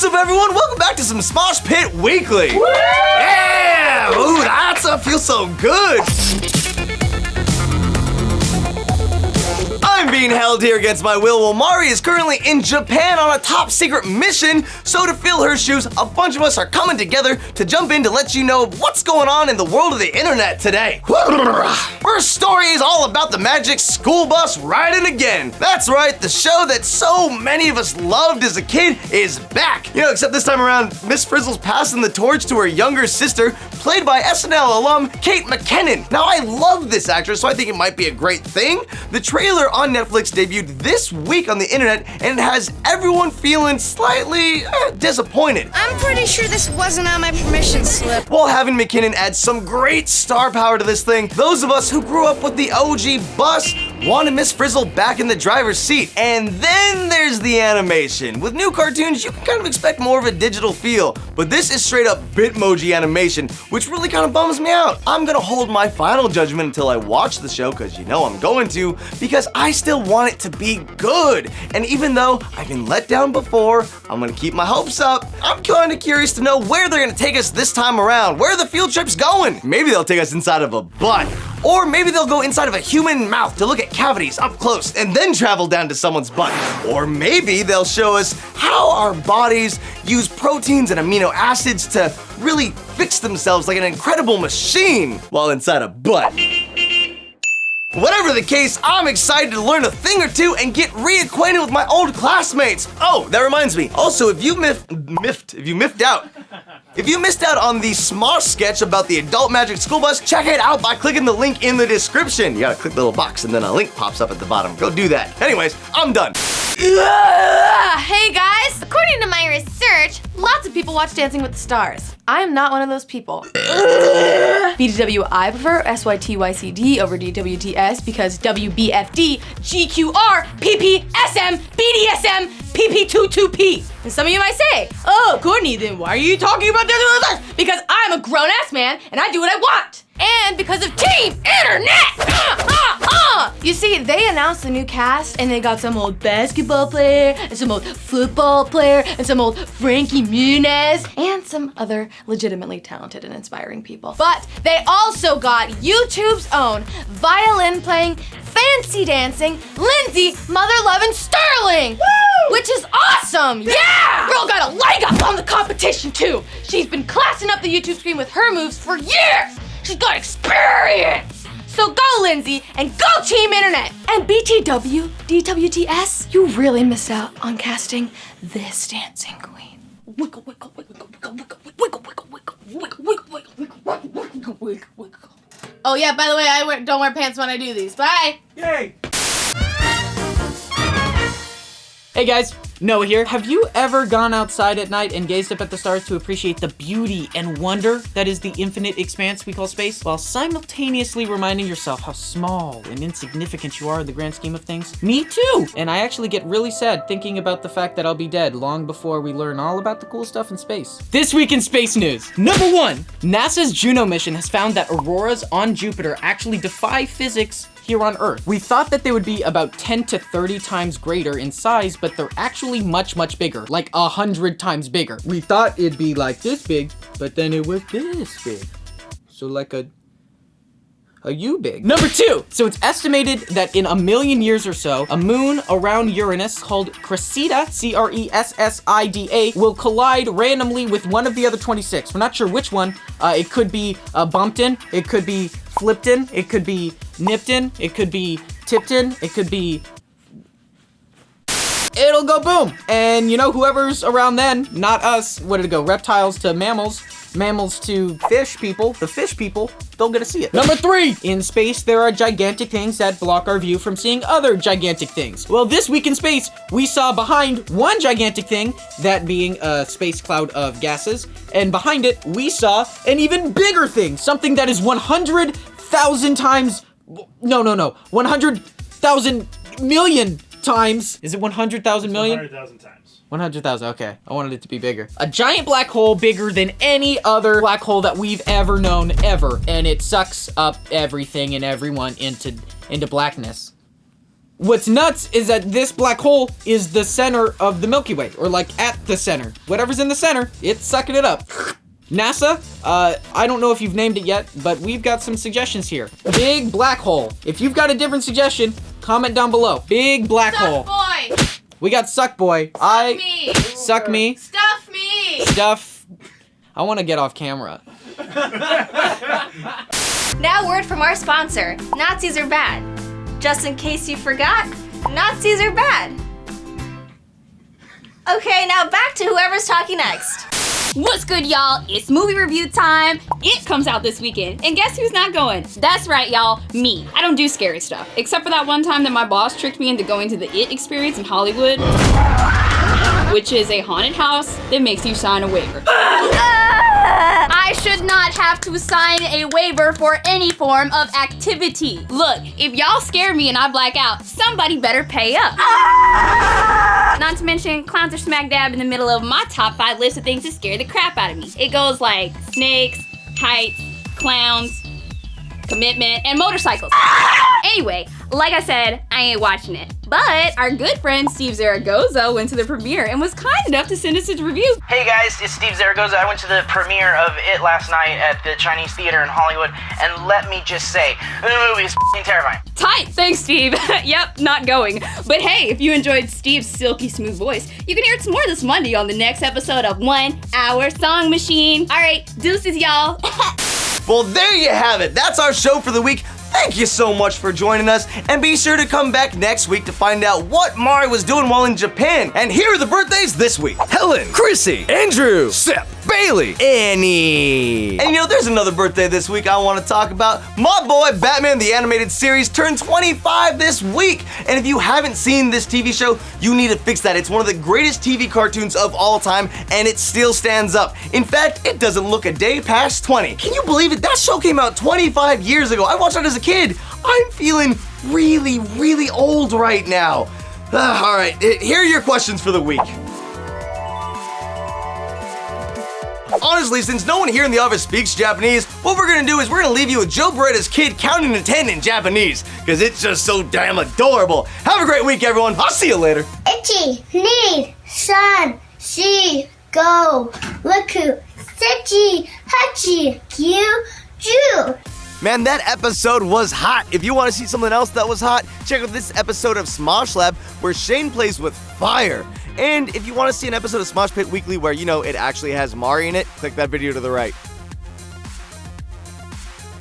What's up, everyone? Welcome back to some Smosh Pit Weekly. Woo! Yeah! Ooh, that feels so good. I'm being held here against my will while Mari is currently in Japan on a top secret mission. So to fill her shoes, a bunch of us are coming together to jump in to let you know what's going on in the world of the internet today. First story is all about the magic school bus riding again. That's right, the show that so many of us loved as a kid is back. You know, except this time around, Miss Frizzle's passing the torch to her younger sister, played by SNL alum Kate McKinnon. Now, I love this actress, so I think it might be a great thing. The trailer on Netflix debuted this week on the internet, and it has everyone feeling slightly disappointed. I'm pretty sure this wasn't on my permission slip. While having McKinnon add some great star power to this thing, those of us who grew up with the OG bus wanted Miss Frizzle back in the driver's seat. And then there's the animation. With new cartoons, you can kind of expect more of a digital feel, but this is straight up Bitmoji animation, which really kind of bums me out. I'm gonna hold my final judgment until I watch the show, because you know I'm going to, because I still want it to be good. And even though I've been let down before, I'm gonna keep my hopes up. I'm kind of curious to know where they're gonna take us this time around. Where are the field trips going? Maybe they'll take us inside of a butt. Or maybe they'll go inside of a human mouth to look at cavities up close and then travel down to someone's butt. Or maybe they'll show us how our bodies use proteins and amino acids to really fix themselves like an incredible machine while inside a butt. Whatever the case, I'm excited to learn a thing or two and get reacquainted with my old classmates. Oh, that reminds me. Also, if you missed out on the Smosh Sketch about the adult magic school bus, check it out by clicking the link in the description. You gotta click the little box and then a link pops up at the bottom. Go do that. Anyways, I'm done. Hey guys! According to my research, lots of people watch Dancing with the Stars. I am not one of those people. BTW, I prefer SYTYCD over DWTS because WBFD, GQR, PPSM, BDSM, PP22P. And some of you might say, oh, Courtney, then why are you talking about Dancing with the Stars? Because I'm a grown-ass man and I do what I want. And because of Team Internet! You see, they announced the new cast and they got some old basketball player and some old football player and some old Frankie Muniz and some other legitimately talented and inspiring people. But they also got YouTube's own violin-playing, fancy dancing, Lindsay Mother-loving Sterling! Woo! Which is awesome! Yeah! Girl got a leg up on the competition too! She's been classing up the YouTube screen with her moves for years! She's got experience! So go, Lindsay, and go Team Internet! And BTW, DWTS, you really missed out on casting this dancing queen. Wiggle, wiggle, wiggle, wiggle, wiggle, wiggle, wiggle, wiggle, wiggle, wiggle, wiggle, wiggle, wiggle, wiggle. Oh yeah, by the way, I don't wear pants when I do these. Bye! Yay! Hey guys, Noah here. Have you ever gone outside at night and gazed up at the stars to appreciate the beauty and wonder that is the infinite expanse we call space, while simultaneously reminding yourself how small and insignificant you are in the grand scheme of things? Me too! And I actually get really sad thinking about the fact that I'll be dead long before we learn all about the cool stuff in space. This week in space news. Number 1, NASA's Juno mission has found that auroras on Jupiter actually defy physics here on Earth. We thought that they would be about 10 to 30 times greater in size, but they're actually much, much bigger, like 100 times bigger. We thought it'd be like this big, but then it was this big. So like a U big. Number 2, so it's estimated that in 1 million years or so, a moon around Uranus called Cressida, C-R-E-S-S-I-D-A, will collide randomly with one of the other 26. We're not sure which one. It could be bumped in, it could be flipped in, it could be nipped in, it could be tipped in, it could be... It'll go boom. And you know, whoever's around then, not us, what did it go? Reptiles to mammals, mammals to fish people, the fish people, they'll get to see it. Number 3, in space, there are gigantic things that block our view from seeing other gigantic things. Well, this week in space, we saw behind one gigantic thing, that being a space cloud of gases, and behind it, we saw an even bigger thing, something that is 100,000 times, no, 100,000 million times. Is it 100,000 million? 100,000 times. 100,000, okay. I wanted it to be bigger. A giant black hole bigger than any other black hole that we've ever known, ever. And it sucks up everything and everyone into blackness. What's nuts is that this black hole is the center of the Milky Way, or like at the center. Whatever's in the center, it's sucking it up. NASA, I don't know if you've named it yet, but we've got some suggestions here. Big black hole. If you've got a different suggestion, comment down below. Big black hole. Boy! We got Suck Boy. Suck me. Stuff me! Stuff. I want to get off camera. Now word from our sponsor, Nazis are bad. Just in case you forgot, Nazis are bad. Okay, now back to whoever's talking next. What's good, y'all? It's movie review time. It comes out this weekend. And guess who's not going? That's right, y'all. Me. I don't do scary stuff. Except for that one time that my boss tricked me into going to the It experience in Hollywood, which is a haunted house that makes you sign a waiver. I should not have to sign a waiver for any form of activity. Look, if y'all scare me and I black out, somebody better pay up. Not to mention, clowns are smack dab in the middle of my top 5 list of things that scare the crap out of me. It goes like snakes, heights, clowns, commitment, and motorcycles. Anyway, like I said, I ain't watching it. But our good friend Steve Zaragoza went to the premiere and was kind enough to send us his review. Hey guys, it's Steve Zaragoza. I went to the premiere of It last night at the Chinese Theater in Hollywood, and let me just say, the movie is f***ing terrifying. Tight, thanks Steve. Yep, not going. But hey, if you enjoyed Steve's silky smooth voice, you can hear it some more this Monday on the next episode of 1 Hour Song Machine. Alright, deuces y'all. Well, there you have it. That's our show for the week. Thank you so much for joining us, and be sure to come back next week to find out what Mari was doing while in Japan. And here are the birthdays this week. Helen, Chrissy, Andrew, Sip, Bailey, Annie. And there's another birthday this week I want to talk about. My boy Batman the Animated Series turned 25 this week. And if you haven't seen this TV show, you need to fix that. It's one of the greatest TV cartoons of all time, and it still stands up. In fact, it doesn't look a day past 20. Can you believe it? That show came out 25 years ago. I watched it as a kid. I'm feeling really, really old right now. All right, here are your questions for the week. Honestly, since no one here in the office speaks Japanese, what we're gonna do is we're gonna leave you with Joe Bereta's kid counting to 10 in Japanese, because it's just so damn adorable. Have a great week, everyone. I'll see you later. Ichi, ni, san, shi, go, loku, sechi, hachi, kyu, ju. Man, that episode was hot. If you want to see something else that was hot, check out this episode of Smosh Lab where Shane plays with fire. And if you want to see an episode of Smosh Pit Weekly where, it actually has Mari in it, click that video to the right.